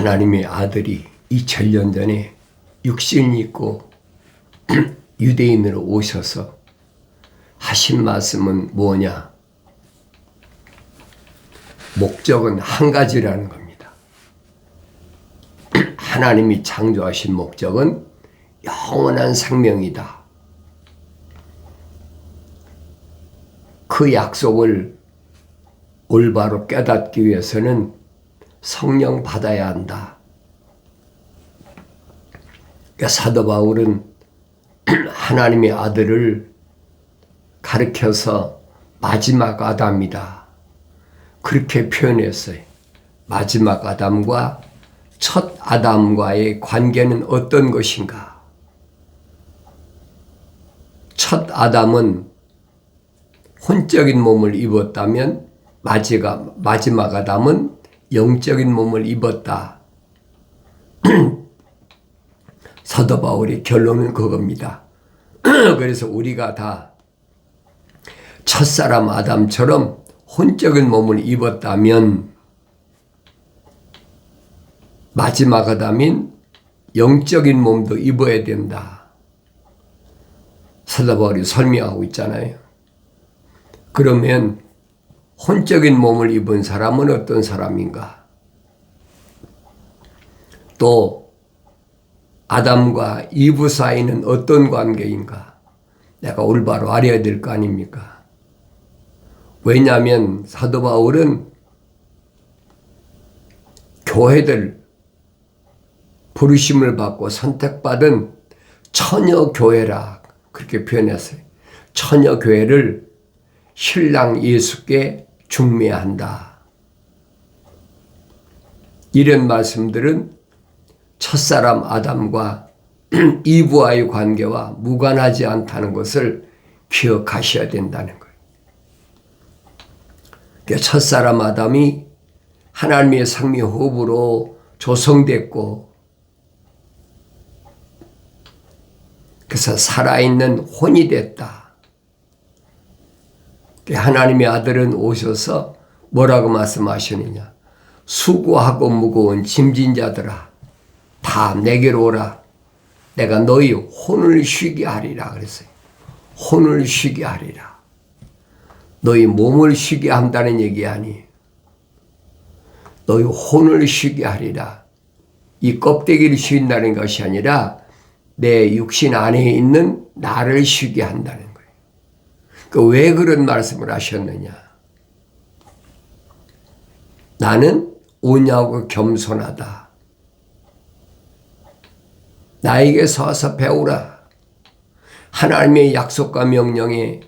하나님의 아들이 2000년 전에 육신이 있고 유대인으로 오셔서 하신 말씀은 뭐냐? 목적은 한 가지라는 겁니다. 하나님이 창조하신 목적은 영원한 생명이다. 그 약속을 올바로 깨닫기 위해서는 성령 받아야 한다. 그러니까 사도 바울은 하나님의 아들을 가르쳐서 마지막 아담이다. 그렇게 표현했어요. 마지막 아담과 첫 아담과의 관계는 어떤 것인가? 첫 아담은 혼적인 몸을 입었다면 마지막 아담은 영적인 몸을 입었다. 사도 바울의 결론은 그겁니다. 그래서 우리가 다 첫사람 아담처럼 혼적인 몸을 입었다면 마지막 아담인 영적인 몸도 입어야 된다. 사도 바울이 설명하고 있잖아요. 그러면 혼적인 몸을 입은 사람은 어떤 사람인가? 또 아담과 이브 사이는 어떤 관계인가? 내가 올바로 알아야 될 거 아닙니까? 왜냐하면 사도 바울은 교회들 부르심을 받고 선택받은 처녀 교회라 그렇게 표현했어요. 처녀 교회를 신랑 예수께 중매한다. 이런 말씀들은 첫사람 아담과 이브와의 관계와 무관하지 않다는 것을 기억하셔야 된다는 거예요. 그러니까 첫사람 아담이 하나님의 생명호흡으로 조성됐고 그래서 살아있는 혼이 됐다. 하나님의 아들은 오셔서 뭐라고 말씀하시느냐? 수고하고 무거운 짐진 자들아 다 내게로 오라. 내가 너희 혼을 쉬게 하리라 그랬어요. 혼을 쉬게 하리라. 너희 몸을 쉬게 한다는 얘기 아니에요. 너희 혼을 쉬게 하리라. 이 껍데기를 쉰다는 것이 아니라 내 육신 안에 있는 나를 쉬게 한다는 거예요. 왜 그런 말씀을 하셨느냐? 나는 온유하고 겸손하다. 나에게 서서 배우라. 하나님의 약속과 명령에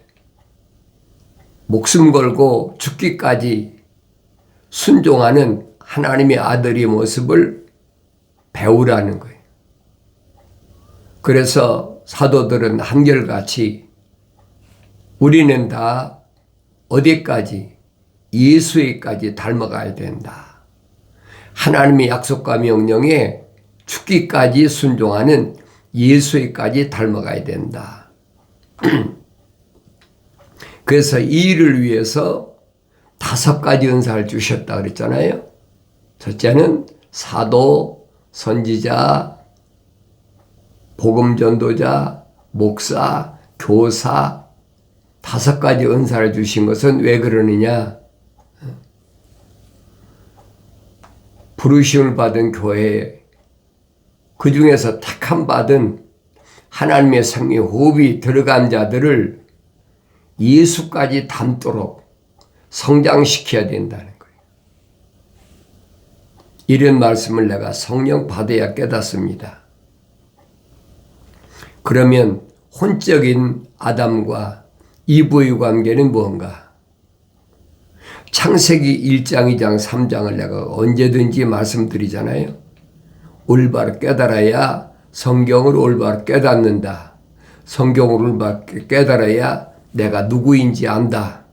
목숨 걸고 죽기까지 순종하는 하나님의 아들의 모습을 배우라는 거예요. 그래서 사도들은 한결같이 우리는 다 어디까지? 예수에까지 닮아가야 된다. 하나님의 약속과 명령에 죽기까지 순종하는 예수에까지 닮아가야 된다. 그래서 이 일을 위해서 5가지 은사를 주셨다 그랬잖아요. 첫째는 사도, 선지자, 복음전도자, 목사, 교사 5가지 은사를 주신 것은 왜 그러느냐? 부르심을 받은 교회에 그 중에서 택함 받은 하나님의 생명 호흡이 들어간 자들을 예수까지 닮도록 성장시켜야 된다는 거예요. 이런 말씀을 내가 성령 받아야 깨닫습니다. 그러면 혼적인 아담과 이브의 관계는 무언가? 창세기 1장, 2장, 3장을 내가 언제든지 말씀드리잖아요. 올바로 깨달아야 성경을 올바로 깨닫는다. 성경을 올바로 깨달아야 내가 누구인지 안다.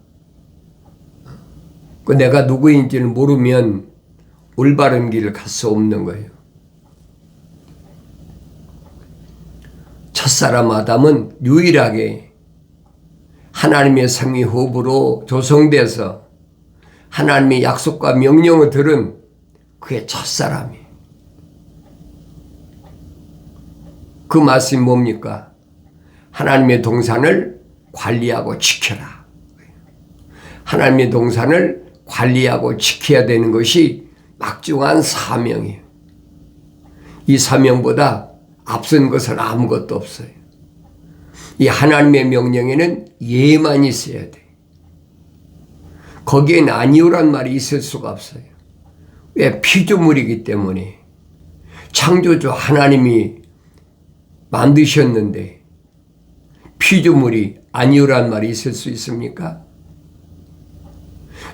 그 내가 누구인지를 모르면 올바른 길을 갈 수 없는 거예요. 첫사람 아담은 유일하게 하나님의 생명호흡으로 조성돼서 하나님의 약속과 명령을 들은 그의 첫사람이에요. 그 말씀이 뭡니까? 하나님의 동산을 관리하고 지켜라. 하나님의 동산을 관리하고 지켜야 되는 것이 막중한 사명이에요. 이 사명보다 앞선 것은 아무것도 없어요. 이 하나님의 명령에는 예만 있어야 돼. 거기엔 아니오란 말이 있을 수가 없어요. 왜? 피조물이기 때문에. 창조주 하나님이 만드셨는데 피조물이 아니오란 말이 있을 수 있습니까?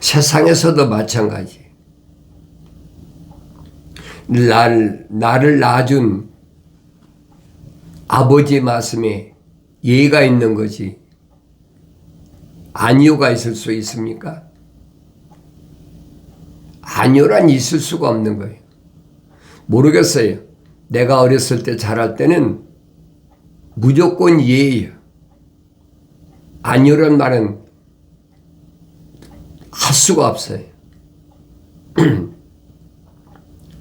세상에서도 마찬가지. 나를 낳아준 아버지의 말씀에 예가 있는 거지 아니오가 있을 수 있습니까? 아니오란 있을 수가 없는 거예요. 모르겠어요. 내가 어렸을 때 자랄 때는 무조건 예예요. 아니오란 말은 할 수가 없어요.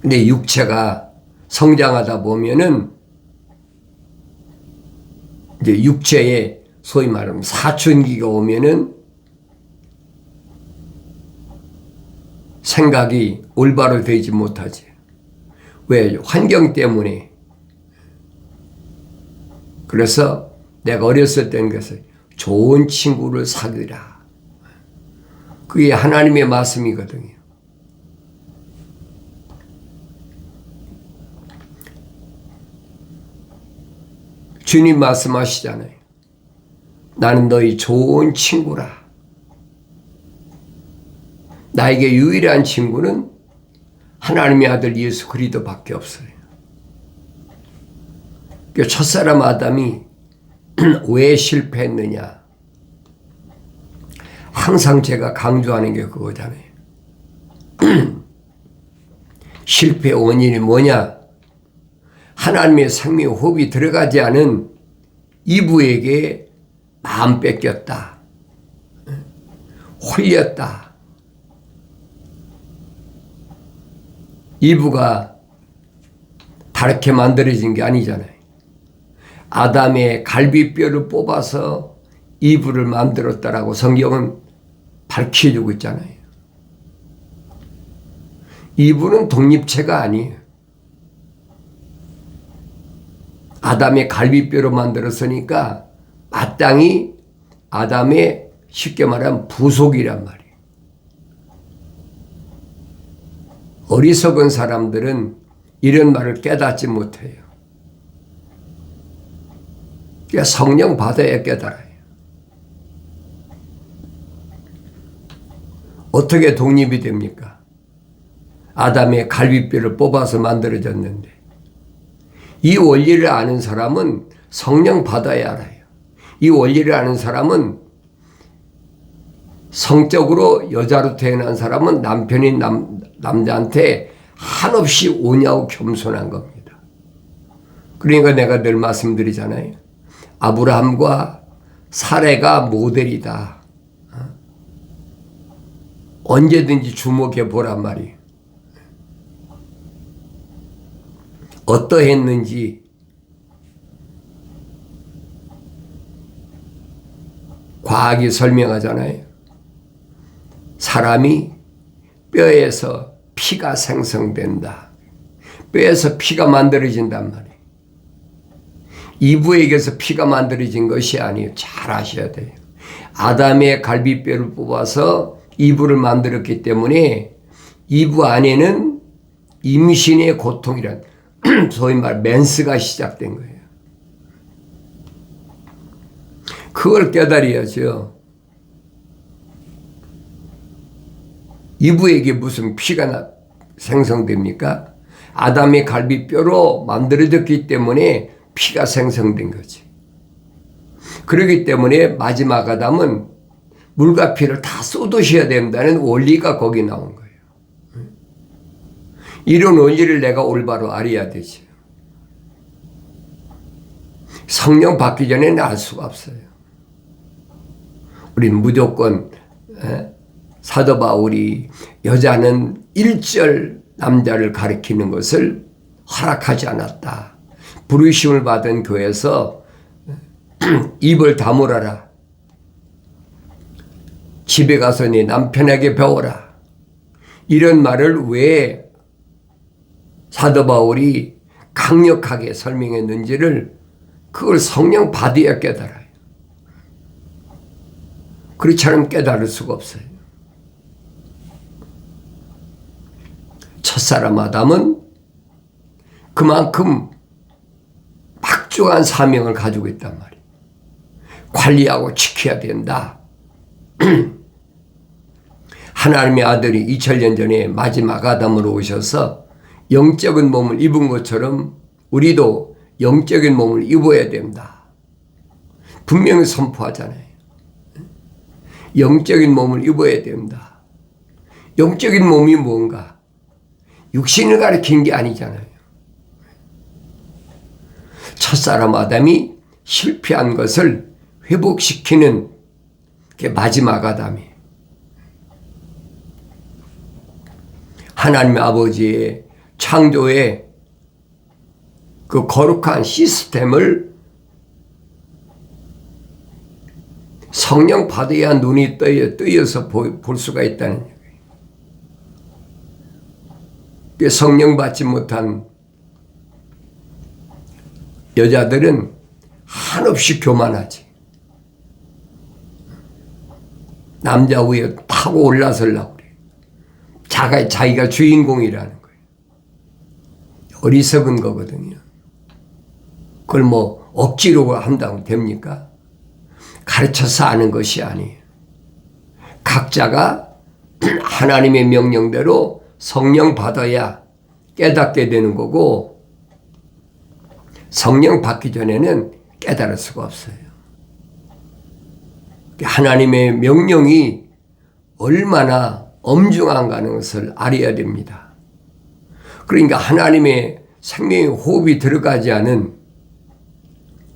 근데 육체가 성장하다 보면은 이제 육체에 소위 말하면 사춘기가 오면은 생각이 올바로 되지 못하지. 왜? 환경 때문에. 그래서 내가 어렸을 때는 그래서 좋은 친구를 사귀라. 그게 하나님의 말씀이거든요. 주님 말씀하시잖아요. 나는 너희 좋은 친구라. 나에게 유일한 친구는 하나님의 아들 예수 그리스도밖에 없어요. 첫사람 아담이 왜 실패했느냐? 항상 제가 강조하는 게 그거잖아요. 실패의 원인이 뭐냐? 하나님의 생명 호흡이 들어가지 않은 이브에게 마음 뺏겼다. 홀렸다. 이브가 다르게 만들어진 게 아니잖아요. 아담의 갈비뼈를 뽑아서 이브를 만들었다라고 성경은 밝혀주고 있잖아요. 이브는 독립체가 아니에요. 아담의 갈비뼈로 만들었으니까 마땅히 아담의 쉽게 말하면 부속이란 말이에요. 어리석은 사람들은 이런 말을 깨닫지 못해요. 그러니까 성령 받아야 깨달아요. 어떻게 독립이 됩니까? 아담의 갈비뼈를 뽑아서 만들어졌는데 이 원리를 아는 사람은 성령 받아야 알아요. 이 원리를 아는 사람은 성적으로 여자로 태어난 사람은 남편인 남자한테 한없이 온유하고 겸손한 겁니다. 그러니까 내가 늘 말씀드리잖아요. 아브라함과 사레가 모델이다. 언제든지 주목해 보란 말이에요. 어떠했는지 과학이 설명하잖아요. 사람이 뼈에서 피가 생성된다. 뼈에서 피가 만들어진단 말이에요. 이브에게서 피가 만들어진 것이 아니에요. 잘 아셔야 돼요. 아담의 갈비뼈를 뽑아서 이브를 만들었기 때문에 이브 안에는 임신의 고통이란 소위 말 맨스가 시작된 거예요. 그걸 깨달아야죠. 이브에게 무슨 피가 생성됩니까? 아담의 갈비뼈로 만들어졌기 때문에 피가 생성된 거지. 그렇기 때문에 마지막 아담은 물과 피를 다 쏟으셔야 된다는 원리가 거기 나온 거예요. 이런 원리를 내가 올바로 알아야 되죠. 성령 받기 전에는 알 수가 없어요. 우린 무조건 사도 바울이 여자는 일절 남자를 가리키는 것을 허락하지 않았다. 부르심을 받은 교회에서 입을 다물어라. 집에 가서 네 남편에게 배워라. 이런 말을 왜 사도 바울이 강력하게 설명했는지를 그걸 성령 받아야 깨달아요. 그렇지 않으면 깨달을 수가 없어요. 첫사람 아담은 그만큼 막중한 사명을 가지고 있단 말이에요. 관리하고 지켜야 된다. 하나님의 아들이 2000년 전에 마지막 아담으로 오셔서 영적인 몸을 입은 것처럼 우리도 영적인 몸을 입어야 된다. 분명히 선포하잖아요. 영적인 몸을 입어야 된다. 영적인 몸이 뭔가? 육신을 가리킨 게 아니잖아요. 첫사람 아담이 실패한 것을 회복시키는 게 마지막 아담이에요. 하나님 아버지의 창조의 그 거룩한 시스템을 성령 받아야 눈이 뜨여서 볼 수가 있다는 얘기예요. 성령 받지 못한 여자들은 한없이 교만하지. 남자 위에 타고 올라서려고 그래. 자기가 주인공이라는 거예요. 어리석은 거거든요. 그걸 뭐 억지로 한다고 됩니까? 가르쳐서 아는 것이 아니에요. 각자가 하나님의 명령대로 성령 받아야 깨닫게 되는 거고, 성령 받기 전에는 깨달을 수가 없어요. 하나님의 명령이 얼마나 엄중한가는 것을 알아야 됩니다. 그러니까 하나님의 생명의 호흡이 들어가지 않은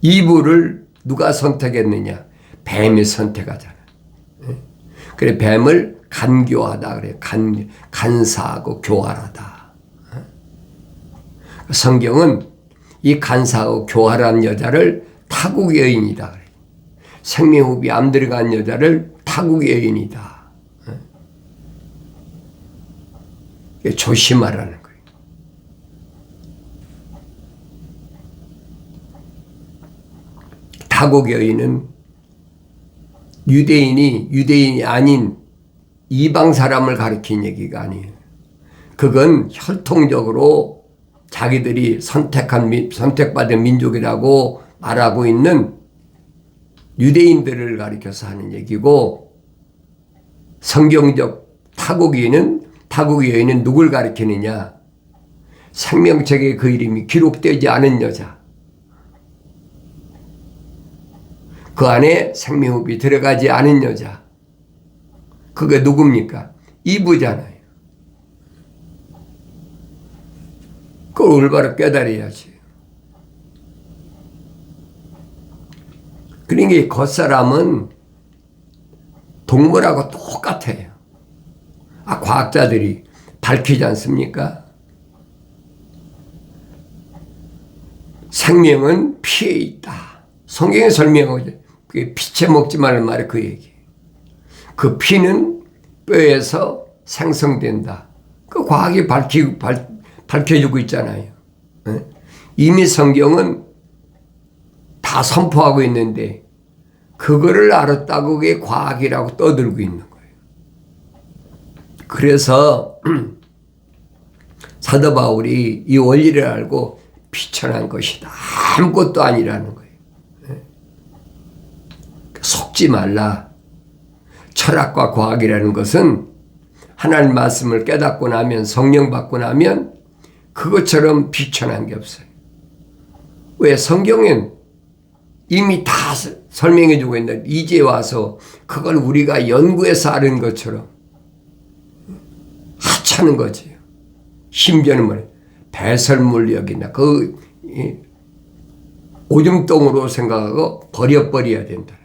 이브를 누가 선택했느냐? 뱀이 선택하잖아요. 그래, 뱀을 간교하다 그래. 간사하고 교활하다. 성경은 이 간사하고 교활한 여자를 타국 여인이다 그래. 생명호흡이 안 들어간 여자를 타국 여인이다. 조심하라는 거예요. 타국 여인은 유대인이 아닌 이방 사람을 가리킨 얘기가 아니에요. 그건 혈통적으로 자기들이 선택받은 민족이라고 말하고 있는 유대인들을 가리켜서 하는 얘기고, 성경적 타국 여인은 누굴 가리키느냐? 생명책에 그 이름이 기록되지 않은 여자. 그 안에 생명호흡이 들어가지 않은 여자. 그게 누굽니까? 이브잖아요. 그걸 올바로 깨달아야지. 그러니까 이 겉사람은 동물하고 똑같아요. 과학자들이 밝히지 않습니까? 생명은 피에 있다. 성경에 설명하죠. 그게 피채 먹지 말는 말이 그 얘기. 그 피는 뼈에서 생성된다. 그 과학이 밝혀주고 있잖아요. 이미 성경은 다 선포하고 있는데 그거를 알았다고 그게 과학이라고 떠들고 있는 거예요. 그래서 사도 바울이 이 원리를 알고 비천한 것이다. 아무것도 아니라는 거예요. 속지 말라. 철학과 과학이라는 것은 하나님 말씀을 깨닫고 나면, 성령 받고 나면 그것처럼 비천한 게 없어요. 왜? 성경엔 이미 다 설명해 주고 있는데 이제 와서 그걸 우리가 연구해서 아는 것처럼 하찮은 거지. 심지어는 뭐래? 배설물력이나 그 오줌똥으로 생각하고 버려야 된다는 거예요.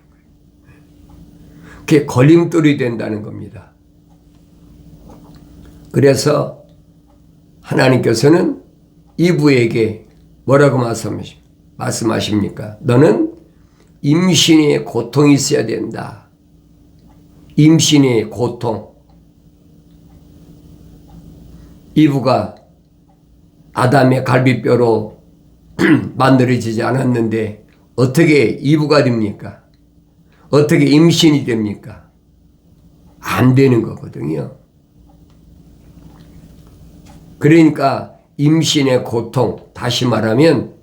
그게 걸림돌이 된다는 겁니다. 그래서 하나님께서는 이브에게 뭐라고 말씀하십니까? 너는 임신의 고통이 있어야 된다. 임신의 고통. 이브가 아담의 갈비뼈로 만들어지지 않았는데 어떻게 이브가 됩니까? 어떻게 임신이 됩니까? 안 되는 거거든요. 그러니까 임신의 고통, 다시 말하면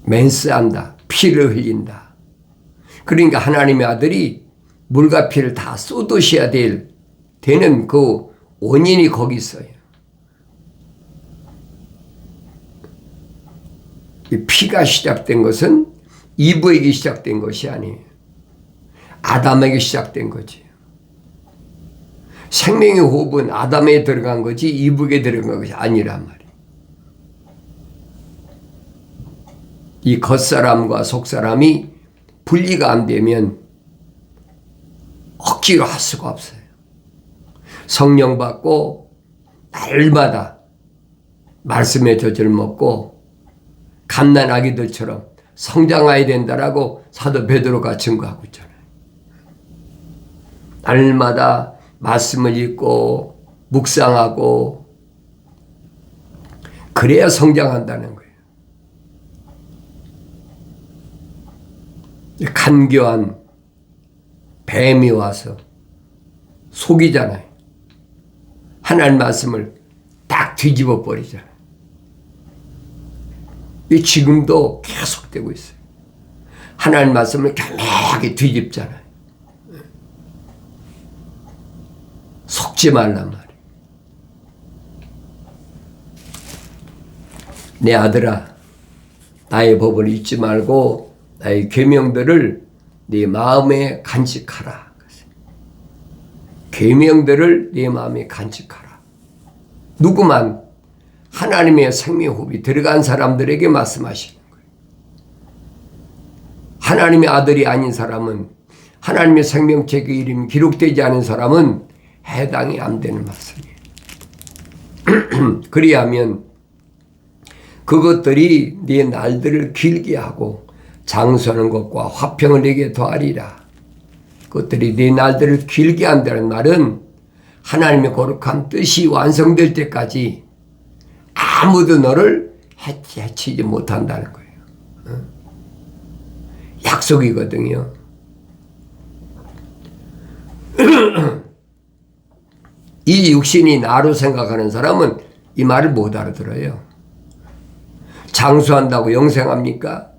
맨스한다. 피를 흘린다. 그러니까 하나님의 아들이 물과 피를 다 쏟으셔야 되는 그 원인이 거기 있어요. 이 피가 시작된 것은 이브에게 시작된 것이 아니에요. 아담에게 시작된 거지. 생명의 호흡은 아담에 들어간 거지 이브에게 들어간 것이 아니란 말이에요. 이 겉사람과 속사람이 분리가 안 되면 억지로 할 수가 없어요. 성령 받고 날마다 말씀의 젖을 먹고 갓난 아기들처럼 성장해야 된다라고 사도 베드로가 증거하고 있잖아요. 날마다 말씀을 읽고 묵상하고 그래야 성장한다는 거예요. 간교한 뱀이 와서 속이잖아요. 하나님 말씀을 딱 뒤집어 버리잖아요. 지금도 계속되고 있어요. 하나님 말씀을 교묘하게 뒤집잖아요. 속지 말란 말이에요. 내 아들아, 나의 법을 잊지 말고 나의 계명들을 네 마음에 간직하라. 계명들을 네 마음에 간직하라. 누구만 하나님의 생명호흡이 들어간 사람들에게 말씀하시는 거예요. 하나님의 아들이 아닌 사람은, 하나님의 생명책의 이름이 기록되지 않은 사람은 해당이 안 되는 말씀이에요. 그리하면 그것들이 네 날들을 길게 하고 장수하는 것과 화평을 내게 더하리라. 그것들이 네 날들을 길게 한다는 말은 하나님의 거룩한 뜻이 완성될 때까지 아무도 너를 해치지 못한다는 거예요. 약속이거든요. 이 육신이 나로 생각하는 사람은 이 말을 못 알아들어요. 장수한다고 영생합니까?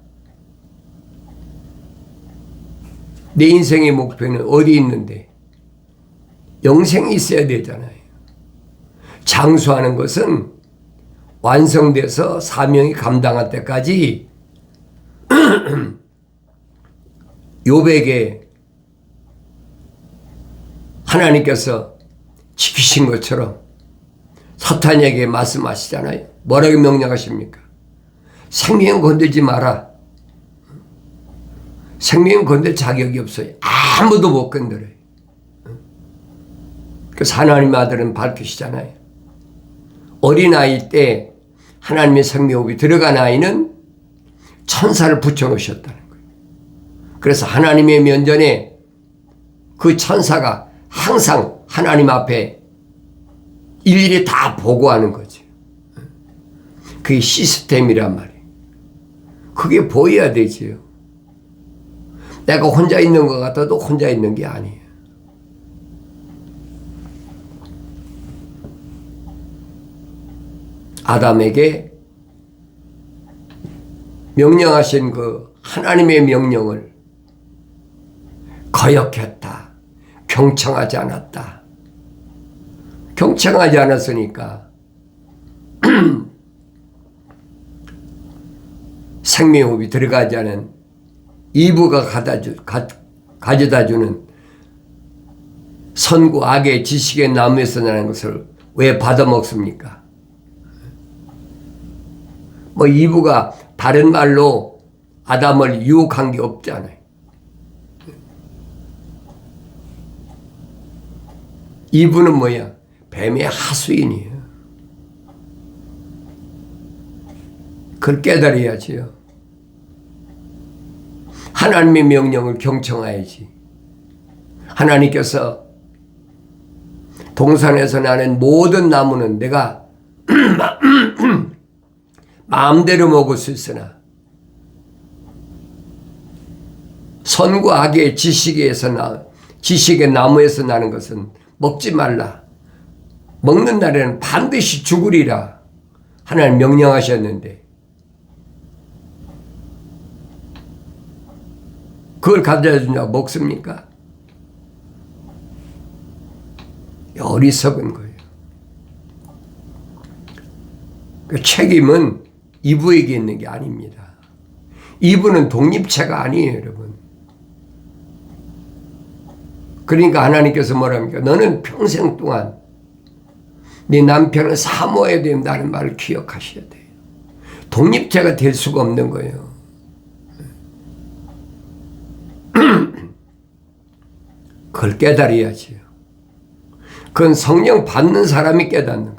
내 인생의 목표는 어디 있는데? 영생이 있어야 되잖아요. 장수하는 것은 완성돼서 사명이 감당할 때까지 욥에게 하나님께서 지키신 것처럼 사탄에게 말씀하시잖아요. 뭐라고 명령하십니까? 생명 건들지 마라. 생명 건들 자격이 없어요. 아무도 못 건드려요. 그래서 하나님의 아들은 밝히시잖아요. 어린아이 때 하나님의 생명호흡이 들어간 아이는 천사를 붙여놓으셨다는 거예요. 그래서 하나님의 면전에 그 천사가 항상 하나님 앞에 일일이 다 보고하는 거죠. 그게 시스템이란 말이에요. 그게 보여야 되지요. 내가 혼자 있는 것 같아도 혼자 있는 게 아니에요. 아담에게 명령하신 그 하나님의 명령을 거역했다. 경청하지 않았다. 경청하지 않았으니까 생명호흡이 들어가지 않은 이브가 가져다 주는 선과 악의 지식의 나무에서 나는 것을 왜 받아 먹습니까? 뭐 이브가 다른 말로 아담을 유혹한 게 없잖아요. 이브는 뭐야? 뱀의 하수인이에요. 그걸 깨달아야지요. 하나님의 명령을 경청해야지. 하나님께서 동산에서 나는 모든 나무는 내가 마음대로 먹을 수 있으나 선과 악의 지식의 나무에서 나는 것은 먹지 말라. 먹는 날에는 반드시 죽으리라. 하나님 명령하셨는데 그걸 가져다 주냐고 먹습니까? 어리석은 거예요. 그 책임은 이브에게 있는 게 아닙니다. 이브는 독립체가 아니에요, 여러분. 그러니까 하나님께서 뭐랍니까? 너는 평생 동안 네 남편을 사모해야 된다는 말을 기억하셔야 돼요. 독립체가 될 수가 없는 거예요. 그걸 깨달아야지요. 그건 성령 받는 사람이 깨닫는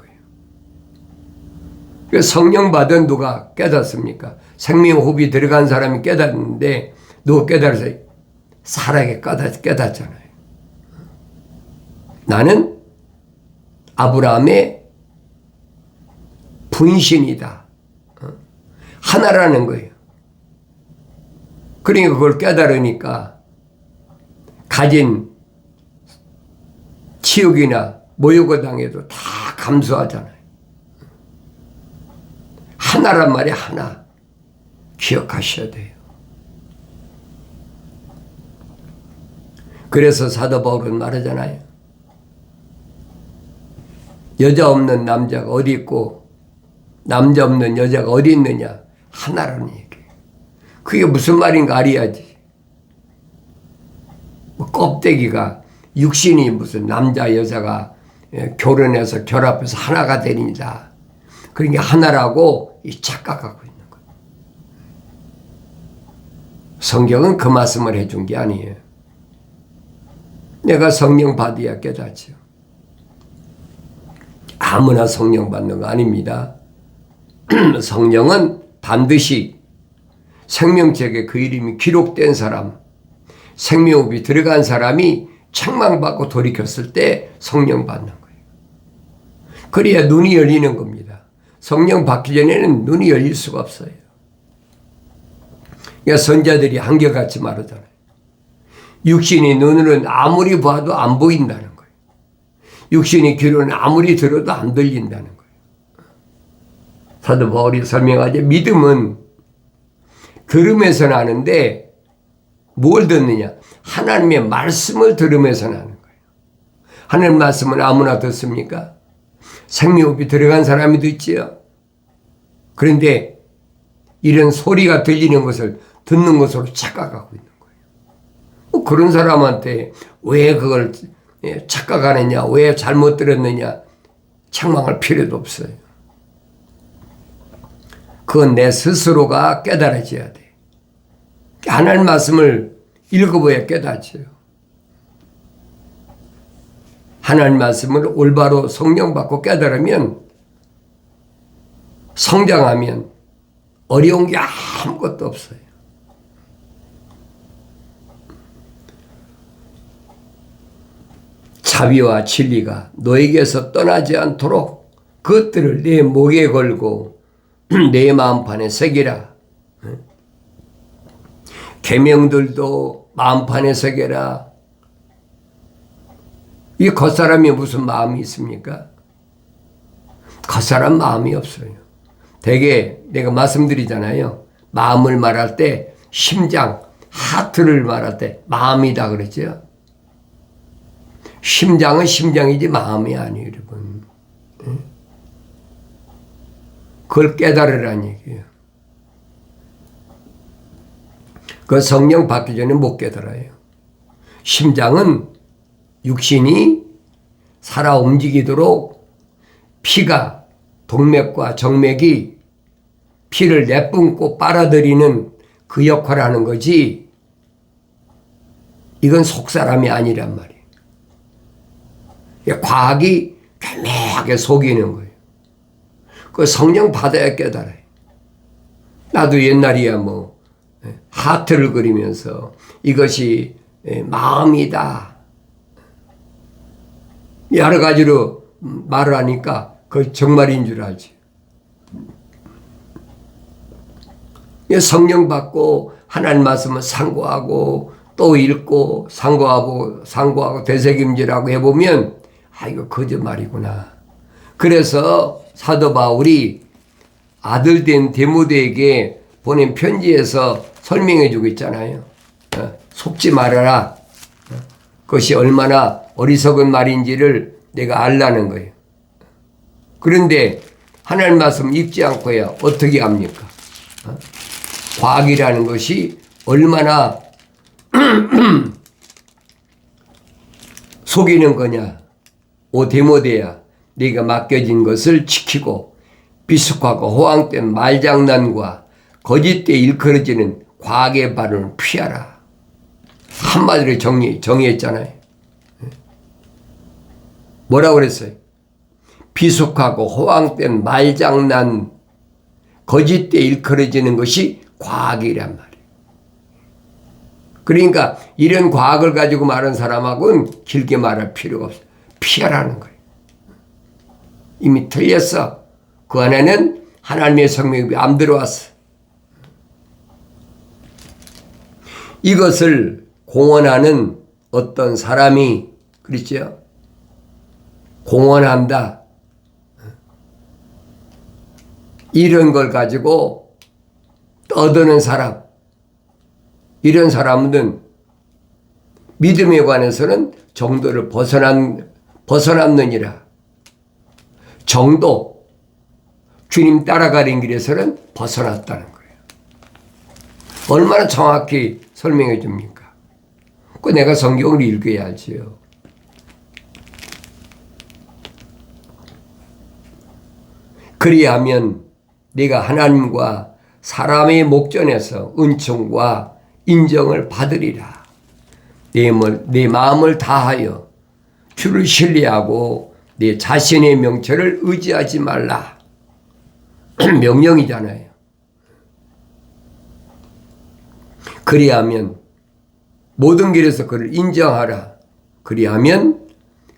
거예요. 성령 받은 누가 깨닫습니까? 생명호흡이 들어간 사람이 깨닫는데 누가 깨달아서 살아게 깨닫잖아요. 나는 아브라함의 분신이다. 하나라는 거예요. 그러니까 그걸 깨달으니까 가진 치욕이나 모욕을 당해도 다 감수하잖아요. 하나란 말이 하나. 기억하셔야 돼요. 그래서 사도 바울은 말하잖아요. 여자 없는 남자가 어디 있고 남자 없는 여자가 어디 있느냐. 하나라는 얘기예요. 그게 무슨 말인가 알아야지. 뭐 껍데기가 육신이 무슨 남자 여자가 결혼해서 결합해서 하나가 되니다. 그러니까 하나라고 착각하고 있는 거예요. 성경은 그 말씀을 해준 게 아니에요. 내가 성령 받아야 깨닫죠. 아무나 성령 받는 거 아닙니다. 성령은 반드시 생명책에 그 이름이 기록된 사람, 생명호흡이 들어간 사람이 책망받고 돌이켰을 때 성령 받는 거예요. 그래야 눈이 열리는 겁니다. 성령 받기 전에는 눈이 열릴 수가 없어요. 그러니까 선자들이 한결같이 말하잖아요. 육신이 눈으로는 아무리 봐도 안 보인다는 거예요. 육신이 귀로는 아무리 들어도 안 들린다는 거예요. 사도 바울이 설명하죠. 믿음은 들음에서 나는데 뭘 듣느냐? 하나님의 말씀을 들으면서 나는 거예요. 하나님 말씀은 아무나 듣습니까? 생명호흡이 들어간 사람이 듣지요. 그런데 이런 소리가 들리는 것을 듣는 것으로 착각하고 있는 거예요. 뭐 그런 사람한테 왜 그걸 착각하느냐, 왜 잘못 들었느냐 책망할 필요도 없어요. 그건 내 스스로가 깨달아져야 돼. 하나님 말씀을 읽어봐야 깨닫죠. 하나님 말씀을 올바로 성령 받고 깨달으면 성장하면 어려운 게 아무것도 없어요. 자비와 진리가 너에게서 떠나지 않도록 그것들을 내 목에 걸고 내 마음판에 새기라. 계명들도 마음판에 새겨라. 이 겉사람이 무슨 마음이 있습니까? 겉사람 마음이 없어요. 되게 내가 말씀드리잖아요. 마음을 말할 때 심장, 하트를 말할 때 마음이다 그러죠. 심장은 심장이지 마음이 아니에요, 여러분. 그걸 깨달으라는 얘기예요. 그 성령 받기 전에 못 깨달아요. 심장은 육신이 살아 움직이도록 피가 동맥과 정맥이 피를 내뿜고 빨아들이는 그 역할을 하는 거지 이건 속사람이 아니란 말이에요. 과학이 교묘하게 속이는 거예요. 그 성령 받아야 깨달아요. 나도 옛날이야 뭐 하트를 그리면서 이것이 마음이다. 여러 가지로 말을 하니까 그게 정말인 줄 알지. 성령 받고 하나님 말씀을 상고하고 또 읽고 상고하고 되새김질하고 해보면 이거 거짓말이구나. 그래서 사도 바울이 아들 된 디모데에게 보낸 편지에서 설명해 주고 있잖아요. 속지 말아라. 그것이 얼마나 어리석은 말인지를 내가 알라는 거예요. 그런데 하나님 말씀 읽지 않고야 어떻게 합니까? 과학이라는 것이 얼마나 속이는 거냐. 오 디모데야, 네가 맡겨진 것을 지키고 비속하고 호황된 말장난과 거짓되이 일컬어지는 과학의 발언을 피하라. 한마디로 정의했잖아요. 뭐라고 그랬어요? 비속하고 호황된 말장난, 거짓되이 일컬어지는 것이 과학이란 말이에요. 그러니까 이런 과학을 가지고 말하는 사람하고는 길게 말할 필요가 없어요. 피하라는 거예요. 이미 틀렸어. 그 안에는 하나님의 성령이 안 들어왔어. 이것을 공언하는 어떤 사람이, 그렇죠? 공언한다. 이런 걸 가지고 떠드는 사람, 이런 사람은 믿음에 관해서는 정도를 벗어났느니라. 정도, 주님 따라가는 길에서는 벗어났다는 거예요. 얼마나 정확히 설명해 줍니까? 그 내가 성경을 읽어야 알지요. 그리하면 네가 하나님과 사람의 목전에서 은총과 인정을 받으리라. 내 마음을 다하여 주를 신뢰하고 내 자신의 명철을 의지하지 말라. 명령이잖아요. 그리하면 모든 길에서 그를 인정하라. 그리하면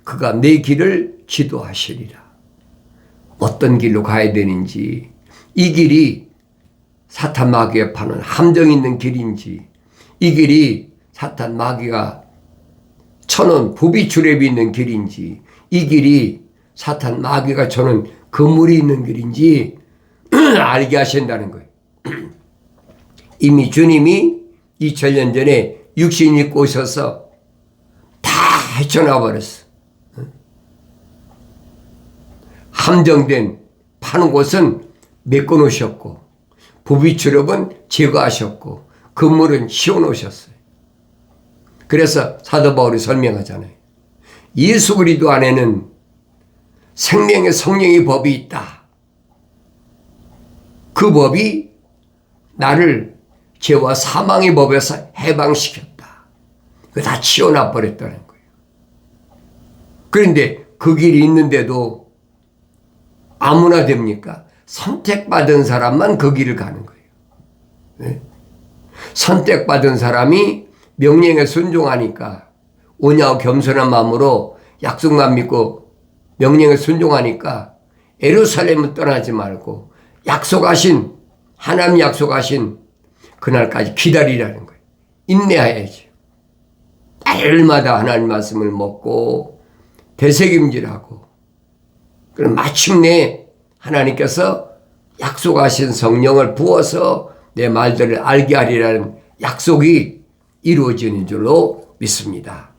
그가 내 길을 지도하시리라. 어떤 길로 가야 되는지, 이 길이 사탄 마귀가 파는 함정 있는 길인지, 이 길이 사탄 마귀가 쳐놓은 부비추랩이 있는 길인지, 이 길이 사탄 마귀가 쳐놓은 그물이 있는 길인지 알게 하신다는 거예요. 이미 주님이 2000년 전에 육신 입고 오셔서 다 헤쳐나와 버렸어. 함정된 파는 곳은 메꿔놓으셨고, 부비추랩은 제거하셨고, 그물은 씌워놓으셨어요. 그래서 사도 바울이 설명하잖아요. 예수 그리스도 안에는 생명의 성령의 법이 있다. 그 법이 나를 죄와 사망의 법에서 해방시켰다. 그거 다 치워놔 버렸다는 거예요. 그런데 그 길이 있는데도 아무나 됩니까? 선택받은 사람만 그 길을 가는 거예요. 네? 선택받은 사람이 명령에 순종하니까, 온유하고 겸손한 마음으로 약속만 믿고 명령에 순종하니까 예루살렘을 떠나지 말고 하나님 약속하신 그날까지 기다리라는 거예요. 인내해야죠. 날마다 하나님 말씀을 먹고 되새김질하고, 그럼 마침내 하나님께서 약속하신 성령을 부어서 내 말들을 알게 하리라는 약속이 이루어지는 줄로 믿습니다.